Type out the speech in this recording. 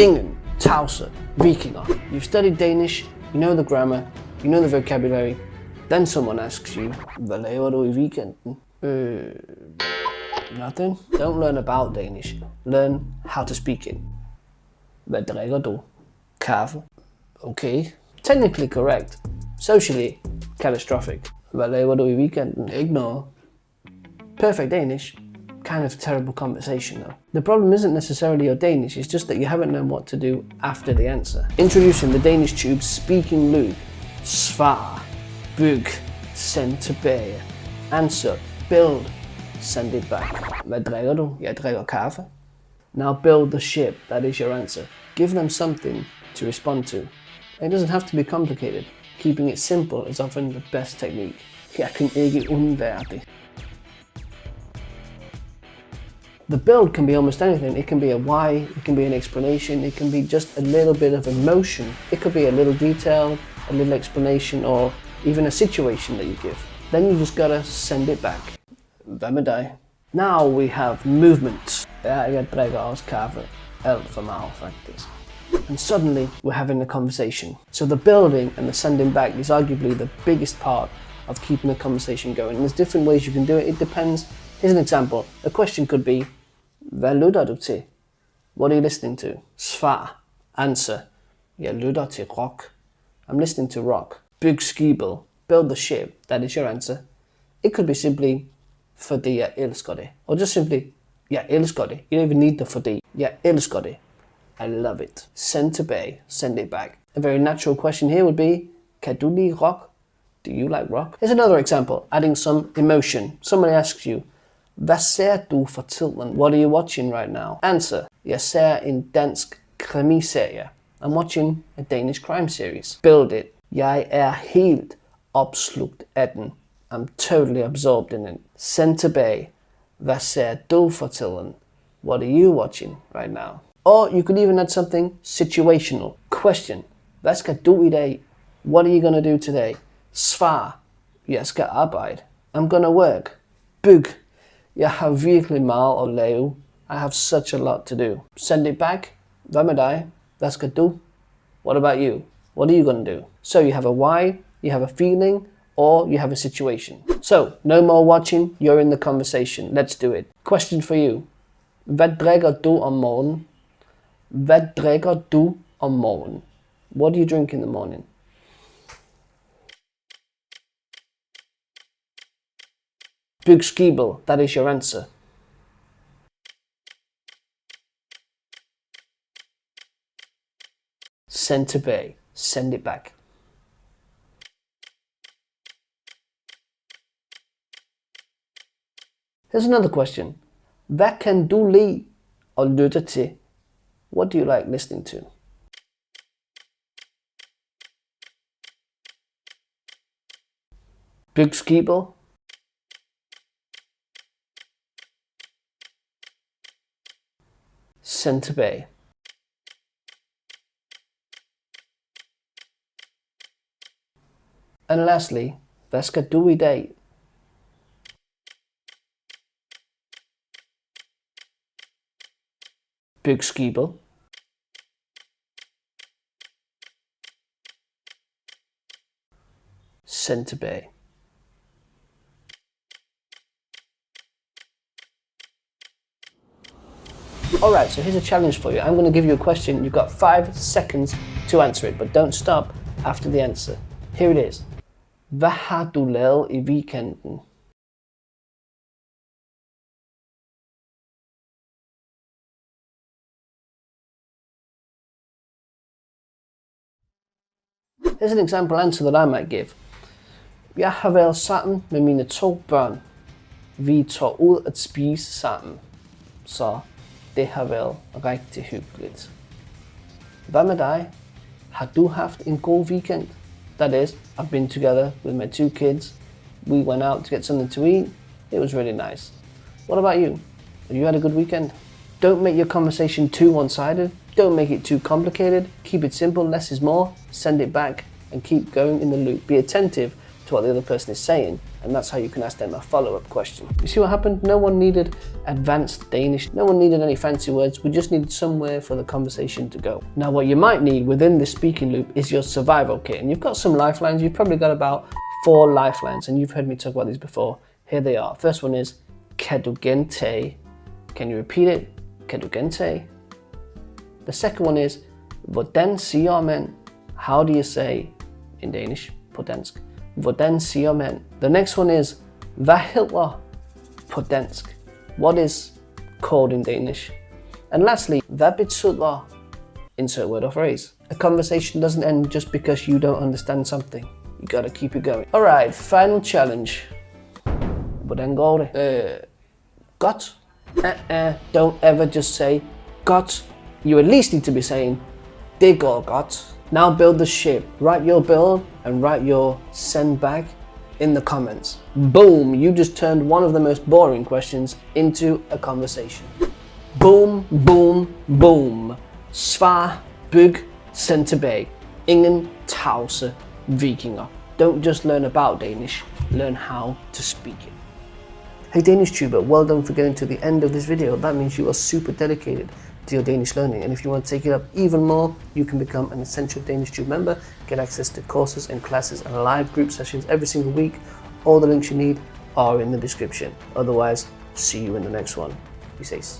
Ingen, tavse, vikinger. You've studied Danish, you know the grammar, you know the vocabulary. Then someone asks you, hvad laver du i weekenden? Nothing. Don't learn about Danish. Learn how to speak it. Hvad drikker du? Kaffe. Okay. Technically correct. Socially catastrophic. Hvad laver du i weekenden? Ikke noget. Perfect Danish. Kind of terrible conversation though. The problem isn't necessarily your Danish, it's just that you haven't known what to do after the answer. Introducing the DanishTube Speaking Loop. Svar Byg Send tilbage. Answer, build, send it back. Hvad drikker du? Jeg drikker kaffe. Now build the ship, that is your answer. Give them something to respond to. It doesn't have to be complicated. Keeping it simple is often the best technique. Jeg kan ikke undvære det. The build can be almost anything. It can be a why, it can be an explanation, it can be just a little bit of emotion. It could be a little detail, a little explanation, or even a situation that you give. Then you just gotta send it back. Hvad med dig? Now we have movement. Ja, jeg drikker også kaffe. Alt for meget faktisk. And suddenly we're having a conversation. So the building and the sending back is arguably the biggest part of keeping a conversation going. And there's different ways you can do it. It depends. Here's an example. A question could be, hvad lytter du til? What are you listening to? Svar. Answer. Jeg lytter til rock. I'm listening to rock. Byg skibet. Build the ship. That is your answer. It could be simply, fordi jeg elsker det. Or just simply, jeg elsker det. You don't even need the fordi. Jeg elsker det. I love it. Send tilbage. Send it back. A very natural question here would be, kan du lide rock? Do you like rock? Here's another example, adding some emotion. Somebody asks you, hvad ser du for tiden? What are you watching right now? Answer, jeg ser en dansk krimiserie. I'm watching a Danish crime series. Build it. Jeg er helt opslugt af den. I'm totally absorbed in it. Send tilbage. Hvad ser du for tiden? What are you watching right now? Or you could even add something situational. Question. Hvad skal du i dag? What are you gonna do today? Svar. Jeg skal arbejde. I'm gonna work. Byg. Jeg har virkelig meget at lave. I have such a lot to do. Send it back. Hvad med dig? Hvad skal du? What about you? What are you gonna do? So you have a why, you have a feeling, or you have a situation. So, no more watching, you're in the conversation. Let's do it. Question for you. Hvad drikker du om morgenen? Hvad drikker du om morgenen? What do you drink in the morning? Byg skibet, that is your answer. Send tilbage, send it back. Here's another question. Hvad kan du lide at lytte til? What do you like listening to? Byg skibet. Send tilbage. And lastly, hvad skal du i dag? Byg skibet. Send tilbage. Alright, so here's a challenge for you. I'm going to give you a question. You've got 5 seconds to answer it, but don't stop after the answer. Here it is. Hvad har du lavet i weekenden? Here's an example answer that I might give. Jeg har været sammen med mine 2 børn. Vi tager ud at spise sammen. Så det har været rigtig hyggeligt. Hvad med dig? Har du haft en god weekend? That is, I've been together with my 2 kids. We went out to get something to eat. It was really nice. What about you? Have you had a good weekend? Don't make your conversation too one-sided. Don't make it too complicated. Keep it simple, less is more. Send it back and keep going in the loop. Be attentive to what the other person is saying, and that's how you can ask them a follow-up question. You see what happened? No one needed advanced Danish. No one needed any fancy words. We just needed somewhere for the conversation to go. Now, what you might need within this speaking loop is your survival kit, and you've got some lifelines. You've probably got about 4 lifelines, and you've heard me talk about these before. Here they are. First one is, kan du gentage? Can you repeat it? Kan du gentage? The second one is, hvordan siger man? How do you say in Danish, på dansk? Hvordan siger man? The next one is, hvad hedder på dansk? What is called in Danish? And lastly, hvad betyder insert word or phrase? A conversation doesn't end just because you don't understand something. You gotta keep it going. Alright, final challenge. Hvordan går det? Godt. Don't ever just say godt. You at least need to be saying det går godt. Now build the ship. Write your build and write your send back in the comments. Boom, you just turned one of the most boring questions into a conversation. Boom, boom, boom. Svar Byg Send tilbage. Ingen tavse vikinger. Don't just learn about Danish, learn how to speak it. Hey DanishTuber, well done for getting to the end of this video. That means you are super dedicated to your Danish learning, and if you want to take it up even more, you can become an essential DanishTube member, get access to courses and classes and live group sessions every single week. All the links you need are in the description. Otherwise, see you in the next one. Be safe.